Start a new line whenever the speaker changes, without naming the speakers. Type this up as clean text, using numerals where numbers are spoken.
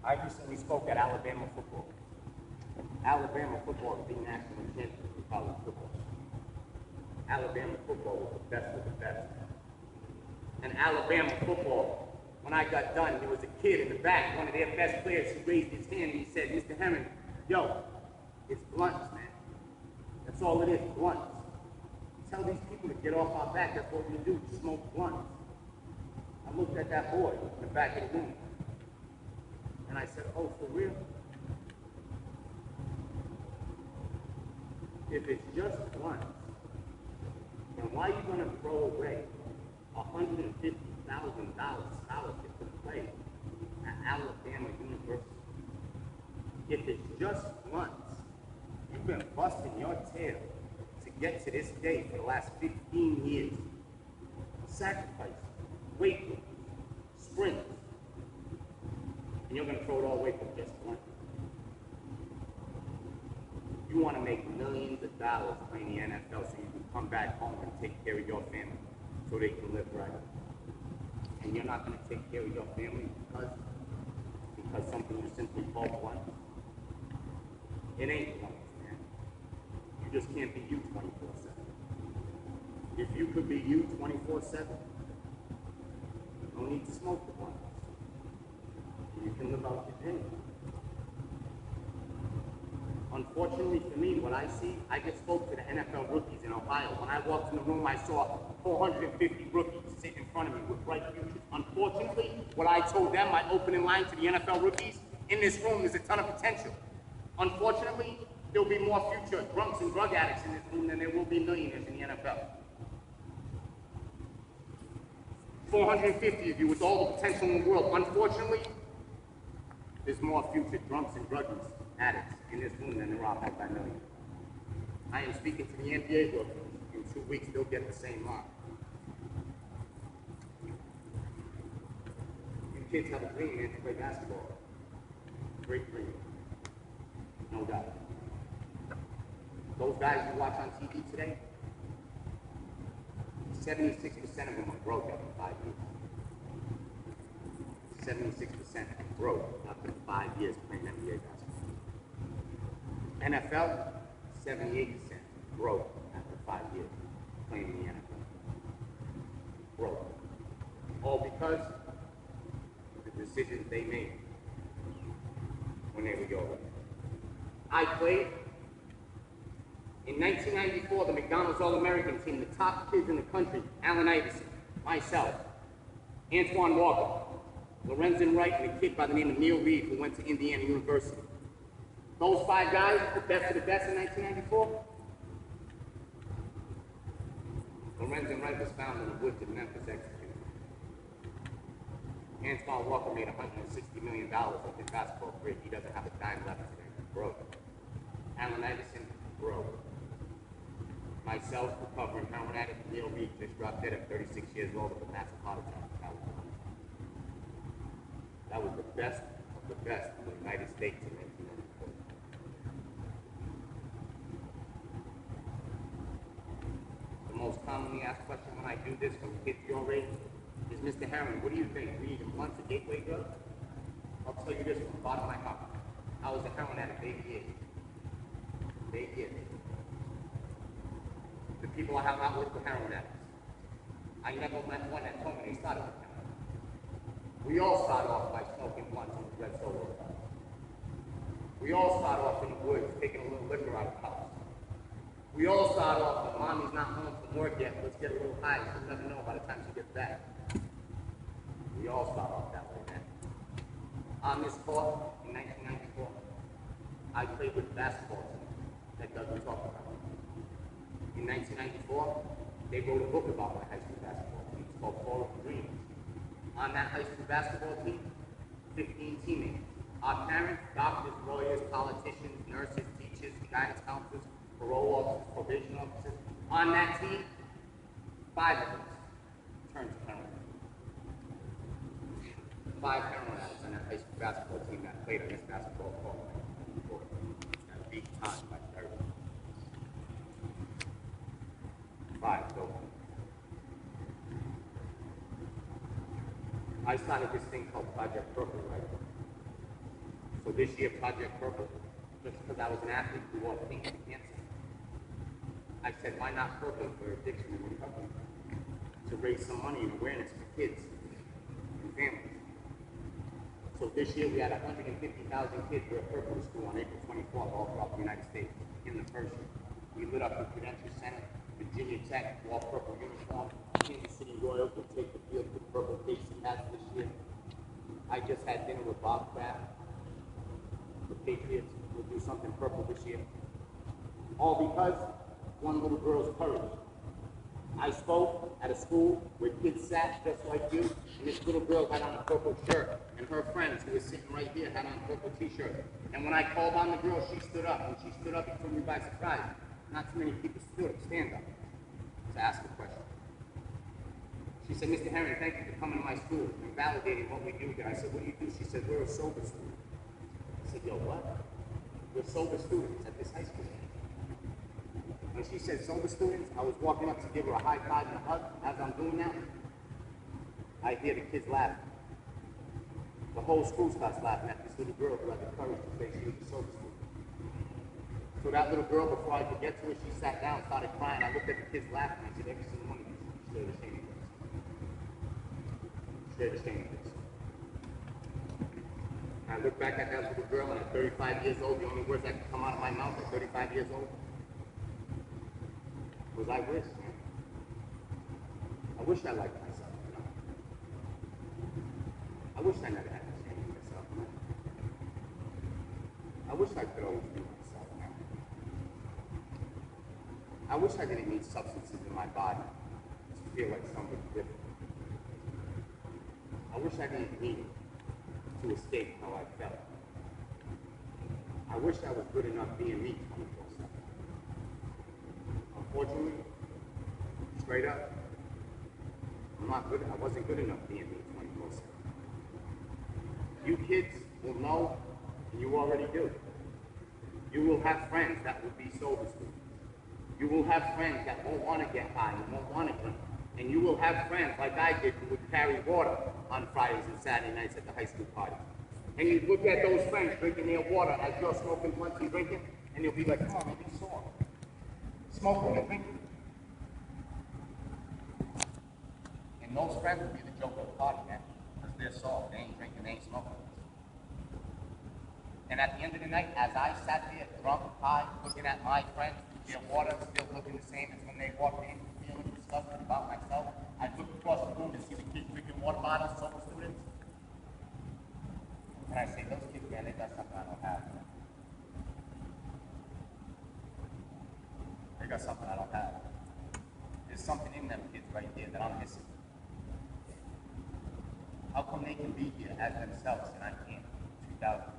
I recently spoke at Alabama football. Alabama football is the national champion in college football. Alabama football was the best of the best. And Alabama football, when I got done, there was a kid in the back, one of their best players. He raised his hand and he said, "Mr. Herren, yo, it's blunts, man. That's all it is, blunts. Tell these people to get off our back. That's what we do, smoke blunts." I looked at that boy in the back of the room, and I said, "Oh, for real? If it's just blunts, then why are you going to throw away $150,000 scholarship to play at Alabama University? If it's just blunts, you've been busting your tail to get to this day for the last 15 years. Sacrifice, weight, sprints, and you're going to throw it all away for just blunts. You want to make millions of dollars playing the NFL so you can come back home and take care of your family so they can live right. And you're not going to take care of your family because something you simply call blunt. It ain't blunt, man. You just can't be you 24/7. If you could be you 24/7, no need to smoke the blunt. You can live out your dream. Unfortunately for me, what I see, I just spoke to the NFL rookies in Ohio. When I walked in the room, I saw 450 rookies sitting in front of me with bright futures. Unfortunately, what I told them, my opening line to the NFL rookies, in this room, there's a ton of potential. Unfortunately, there'll be more future drunks and drug addicts in this room than there will be millionaires in the NFL. 450 of you with all the potential in the world. Unfortunately, there's more future drunks and drug addicts in this room than there are multi-million. I am speaking to the NBA rookies. In 2 weeks, they'll get the same mark. You kids have a dream, man, to play basketball. Great dream. No doubt. Those guys you watch on TV today, 76% of them are broke after 5 years. 76% are broke after 5 years playing NBA basketball. NFL, 78% broke after 5 years playing in the NFL. Broke. All because of the decisions they made when they were younger. I played in 1994, the McDonald's All-American team, the top kids in the country, Allen Iverson, myself, Antoine Walker, Lorenzen Wright, and a kid by the name of Neil Reed who went to Indiana University. Those 5 guys, the best of the best in 1994. Lorenzen Wright was found in the woods of Memphis executed. Antoine Walker made $160 million of his basketball career. He doesn't have a dime left today. Broke. Allen Iverson, broke. Myself, recovering heroin addict, Neil Reed just dropped dead at 36 years old with a massive heart attack in California. That was the best of the best in the United States in 1994. The most commonly asked question when I do this from kids your age is, "Mr. Herren, what do you think? We need blunts or gateway drugs?" I'll tell you this from the bottom of my heart. I was a heroin addict 8 years. 8 years. The people I hung out with were heroin addicts. I never met one that told me they started with heroin. We all start off by smoking blunts and red solo. We all start off in the woods taking a little liquor out of the house. We all start off when mommy's not home from work yet. Let's get a little high. She'll never know by the time she gets back. We all start off that way, man. On this court in 1994, I played with a basketball team that doesn't talk about it. In 1994, they wrote a book about my high school basketball team. It's called Fall of Dreams. On that high school basketball team, 15 teammates. Our parents, doctors, lawyers, politicians, nurses, teachers, guidance counselors, parole officers, probation officers. On that team, 5 of us turned to heroin. 5 heroin addicts on that high school basketball team that played on this basketball court. Got beat time by 30. 5 go. I started this thing called Project Purple, right? this year, Project Purple, just because I was an athlete who wore pink to cancer, I said, why not purple for addiction and recovery? To raise some money and awareness for kids and families. So this year we had 150,000 kids wear purple to school on April 24th all throughout the United States in the first year. We lit up the Prudential Center, Virginia Tech, wore purple uniform, Kansas City Royals will take the field with purple face hats this year. I just had dinner with Bob Kraft. The Patriots will do something purple this year. All because one little girl's courage. I spoke at a school where kids sat just like you, and this little girl had on a purple shirt, and her friends who were sitting right here had on purple t-shirts. And when I called on the girl, she stood up. When she stood up, it took me by surprise. Not too many people stand up to ask a question. She said, Mr. Herren, thank you for coming to my school and validating what we do here. I said, what do you do? She said, we're a sober student. I said, yo, what? We're sober students at this high school. When she said sober students, I was walking up to give her a high five and a hug. As I'm doing that, I hear the kids laughing. The whole school starts laughing at this little girl who had the courage to say she was a sober student. So that little girl, before I could get to her, she sat down, started crying. I looked at the kids laughing. I said, every single one of you should share the same with us. Share the same with us. I look back at that little girl, and at 35 years old, the only words that could come out of my mouth at 35 years old was I wish, man. I wish I liked myself, you know? I wish I never had to change myself, man. I wish I could always be myself, man. I wish I didn't need substances in my body to feel like somebody different. I wish I didn't need it to escape how I felt. I wish I was good enough being me 24/7. Unfortunately, straight up, I wasn't good enough being me 24/7. You kids will know, and you already do. You will have friends that will be sober students. You will have friends that won't want to get high and won't want to drink. And you will have friends like I did who would carry water on Fridays and Saturday nights at the high school party. And you look at those friends drinking their water as you're smoking blunts and drinking, and you'll be like, come on, man, be sore. Smoking and drinking. And those friends will be the joke of the party, man. Because they're soft. They ain't drinking, they ain't smoking. And at the end of the night, as I sat there drunk, high, looking at my friends, their water still looking the same as when they walked in, feeling disgusted about myself, I looked across the room to see the kids drinking water bottles, sober students. And I say, those kids, man, they got something I don't have. They got something I don't have. There's something in them kids right there that I'm missing. How come they can be here as themselves and I can't? 2000.